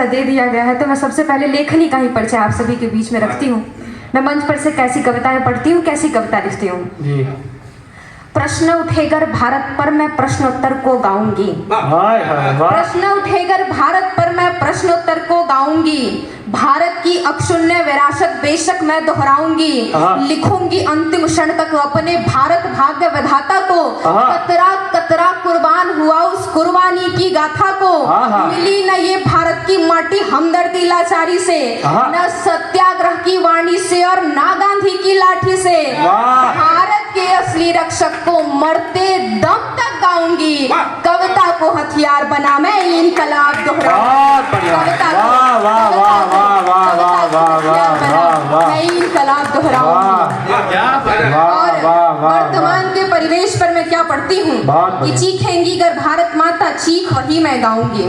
परिचय दे दिया गया है तो मैं सबसे पहले लेखनी का ही परिचय आप सभी के बीच में रखती हूँ। मैं मंच पर से कैसी कविताएं पढ़ती हूँ, कैसी कविता लिखती हूँ। प्रश्न उठेगर भारत पर मैं प्रश्नोत्तर को गाऊंगी। प्रश्न उठेगर भारत पर मैं प्रश्नोत्तर को गाऊंगी। भारत की अक्षुण्य विरासत बेशक मैं दोहराऊंगी। लिखूंगी अंतिम क्षण तक अपने भारत भाग्य विधाता को। कतरा कतरा कुर्बान हुआ उस कुर्बानी की गाथा को। मिली न ये भारत की माटी हमदर्दी लाचारी से, न सत्याग्रह की वाणी से और ना गांधी की लाठी से। भारत के असली रक्षक को मरते दम तक गाऊंगी। कविता को हथियार बना मैं इनकलाब दोहराऊंगी। मैं इनकलाब दोहराऊंगी। और वर्तमान के परिवेश पर मैं क्या पढ़ती हूँ कि चीखेंगी गर भारत माता चीख वही मैं गाऊंगी।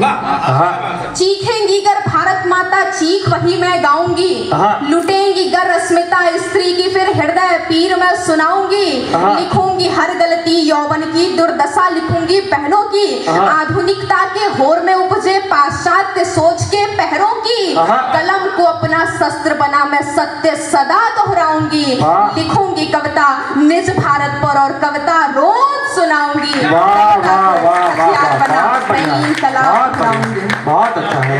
चीखेंगी गर भारत माता चीख वही मैं गाऊंगी। लुटेंगी गर अस्मिता स्त्री की फिर हृदय पीर मैं सुनाऊंगी। लिखूंगी हर गलती यौवन की दुर्दशा, लिखूंगी पहनों की। आधुनिकता के होर में उपजे पाश्चात्य सोच के पहरों की। कलम को अपना शस्त्र बना मैं सत्य सदा दोहराऊंगी। लिखूंगी कविता निज भारत पर और कविता रोज सुनाऊंगी। बहुत अच्छा है।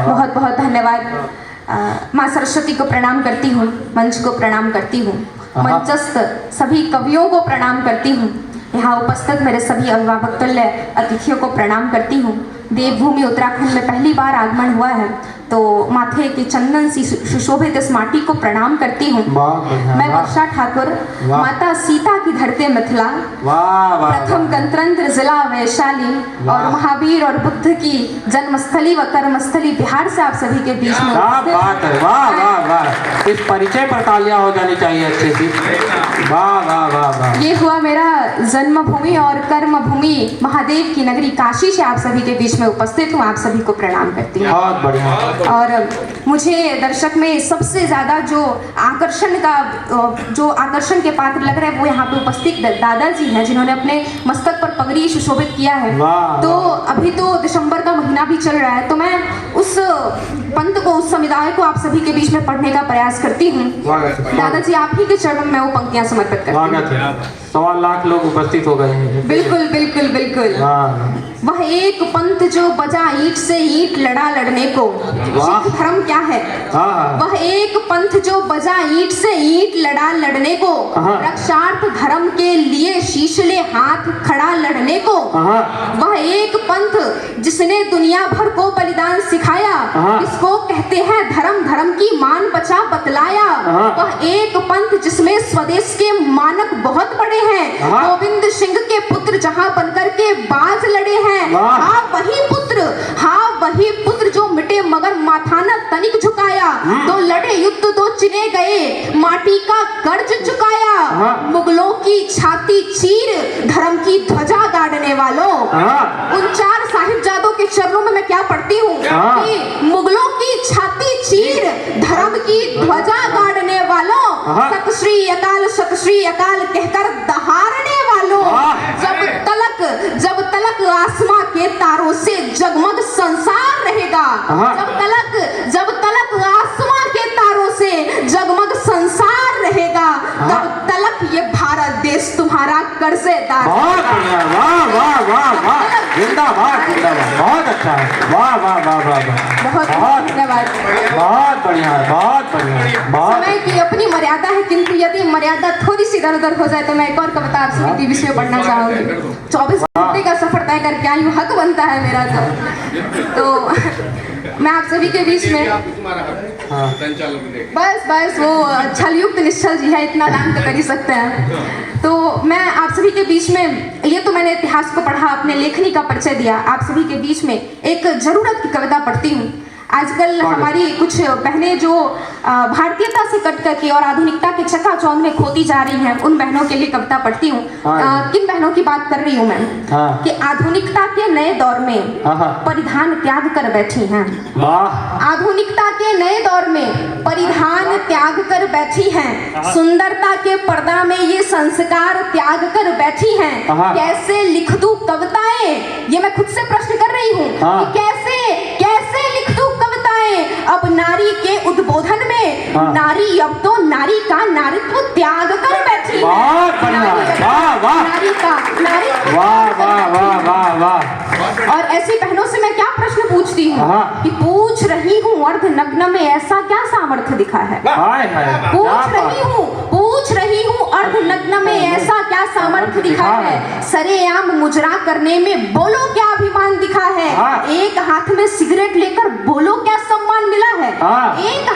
बहुत बहुत धन्यवाद। माँ सरस्वती को प्रणाम करती हूँ, मंच को प्रणाम करती हूँ, मंचस्थ सभी कवियों को प्रणाम करती हूँ, यहाँ उपस्थित मेरे सभी अभिभावक तुल्य अतिथियों को प्रणाम करती हूँ। देवभूमि उत्तराखंड में पहली बार आगमन हुआ है तो माथे के चंदन सी सुशोभित इस माटी को प्रणाम करती हूँ। मैं वर्षा ठाकुर, माता सीता की धरती मिथिला, प्रथम गणतंत्र जिला वैशाली और महावीर और बुद्ध की जन्मस्थली व कर्मस्थली बिहार से आप सभी के बीच में। इस परिचय पर तालियां हो जानी चाहिए अच्छे से। ये हुआ मेरा जन्मभूमि और कर्मभूमि महादेव की नगरी काशी से आप सभी के बीच में उपस्थित हूँ। आप सभी को प्रणाम करती हूँ। बहुत बढ़िया। और मुझे दर्शक में सबसे ज्यादा जो आकर्षण के पात्र लग रहा है वो यहाँ पे उपस्थित दादाजी हैं जिन्होंने अपने मस्तक पर पगड़ी सुशोभित किया है। तो अभी तो दिसंबर का महीना भी चल रहा है तो मैं उस पंथ को, उस समुदाय को आप सभी के बीच में पढ़ने का प्रयास करती हूँ। दादाजी आप ही के चरणों में वो पंक्तियां समर्पित करती हूँ। 1.25 लाख लोग उपस्थित हो गए हैं। बिल्कुल बिल्कुल बिल्कुल। वह एक पंथ जो बजा ईंट से ईंट लड़ा लड़ने को। सिख धर्म क्या है? वह एक पंथ जो बजा ईंट से ईंट लड़ा लड़ने को। रक्षार्थ धर्म के लिए शीश ले हाथ खड़ा लड़ने को। वह एक पंथ जिसने दुनिया भर को बलिदान सिखाया। इसको कहते हैं धर्म, धर्म की मान बचा बतलाया। वह एक पंथ जिसमें स्वदेश के मानक बहुत बड़े हैं। गोविंद सिंह के पुत्र जहां बनकर के बाज लड़े हैं। हाँ वही पुत्र जो मिटे मगर माथा न तनिक झुकाया। तो लड़े युद्ध तो चिने गए, माटी का कर्ज चुकाया। मुगलों की छाती चीर धर्म की ध्वजा गाड़ने वालों। उन 4 साहिबजादों के चरणों में मैं क्या पढ़ती हूँ कि मुगलों की छाती चीर धर्म की ध्वजा गाड़ने वालों। सत श्री अकाल कहकर दहाड़ने वालों। जब तलक आसमां के तारों से जगमग संसार रहेगा। जब तलक आसमां के तारों से जगमग संसार रहेगा। तब तलक ये भारत देश तुम्हारा कर्जेदार। बहुत बढ़िया। वाह जिंदाबाद जिंदाबाद। बहुत अच्छा है। वाह बहुत धन्यवाद। बहुत बढ़िया। समय की अपनी मर्यादा है किंतु यदि मर्यादा थोड़ी सी इधर उधर हो जाए तो मैं एक और कविता आप सभी के विषय में पढ़ना चाहूंगी। 24 घंटे का सफर तय करके आई हूँ, हक बनता है मेरा तो मैं आप सभी के बीच में बस वो छलयुक्त निश्चल जी है, इतना दान तो कर ही सकते हैं। तो मैं आप सभी के बीच में, ये तो मैंने इतिहास को पढ़ा, अपने लेखनी का परिचय दिया। आप सभी के बीच में एक जरूरत की कविता पढ़ती हूँ। आजकल हमारी कुछ बहनें जो भारतीयता से कट करके और आधुनिकता के चकाचौंध में खोती जा रही हैं, उन बहनों के लिए कविता पढ़ती हूँ। किन बहनों की बात कर रही हूँ मैं? कि आधुनिकता के नए दौर में परिधान त्याग कर बैठी हैं। आधुनिकता के नए दौर में परिधान त्याग कर बैठी हैं। सुंदरता के पर्दा में ये संस्कार त्याग कर बैठी हैं। कैसे लिख दूं कविताएं, ये मैं खुद से प्रश्न कर रही हूँ कि कैसे हाँ। नारी अब तो नारी का नारीत्व त्याग कर बैठी है। बहुत बढ़िया, नारी अब तो वाह, वाह। नारी का नारीत्व वाह वाह वाह वाह वाह। और ऐसी बहनों से मैं क्या प्रश्न पूछती हूँ हाँ। कि पूछ रही हूँ अर्ध नग्न में ऐसा क्या सामर्थ्य दिखा है। हाय हाय, क्या पूछ रही हूँ अर्ध नग्न में ऐसा क्या सामर्थ्य दिखा है। सरेआम मुजरा करने में बोलो क्या अभिमान दिखा है। हाँ। एक हाथ में सिगरेट लेकर बोलो क्या सम्मान मिला है। हाँ। एक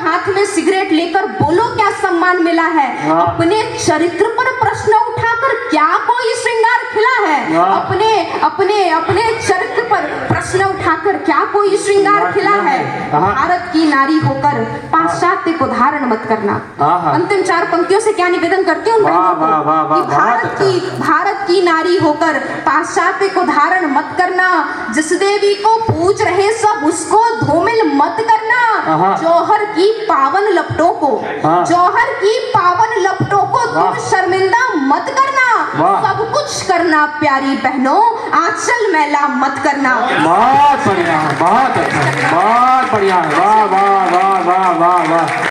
हाथ में सिगरेट लेकर बोलो क्या सम्मान मिला है। हाँ। अपने चरित्र पर प्रश्न उठाकर क्या कोई श्रृंगार खिला है। हाँ। अपने अपने अपने चरित्र पर प्रश्न उठाकर क्या कोई श्रृंगार खिला है। हाँ। भारत की नारी होकर पाश्चात्य को धारण मत करना। हाँ। अंतिम 4 पंक्तियों से क्या निवेदन करती हूँ वाह, वाह, वाह, वाह, कि भारत की नारी होकर पाश्चात्य को धारण मत करना। जिस देवी को पूज रहे सब उसको धूमिल मत करना। हाँ। जौहर की पावन लपटों को हाँ। जौहर की पावन लपटों को तुम वाह। शर्मिंदा मत करना। वाह। सब कुछ करना प्यारी बहनों आंचल मैला मत करना। बहुत बढ़िया, बहुत अच्छा, बहुत बढ़िया, वाह वाह वाह वाह वाह वाह।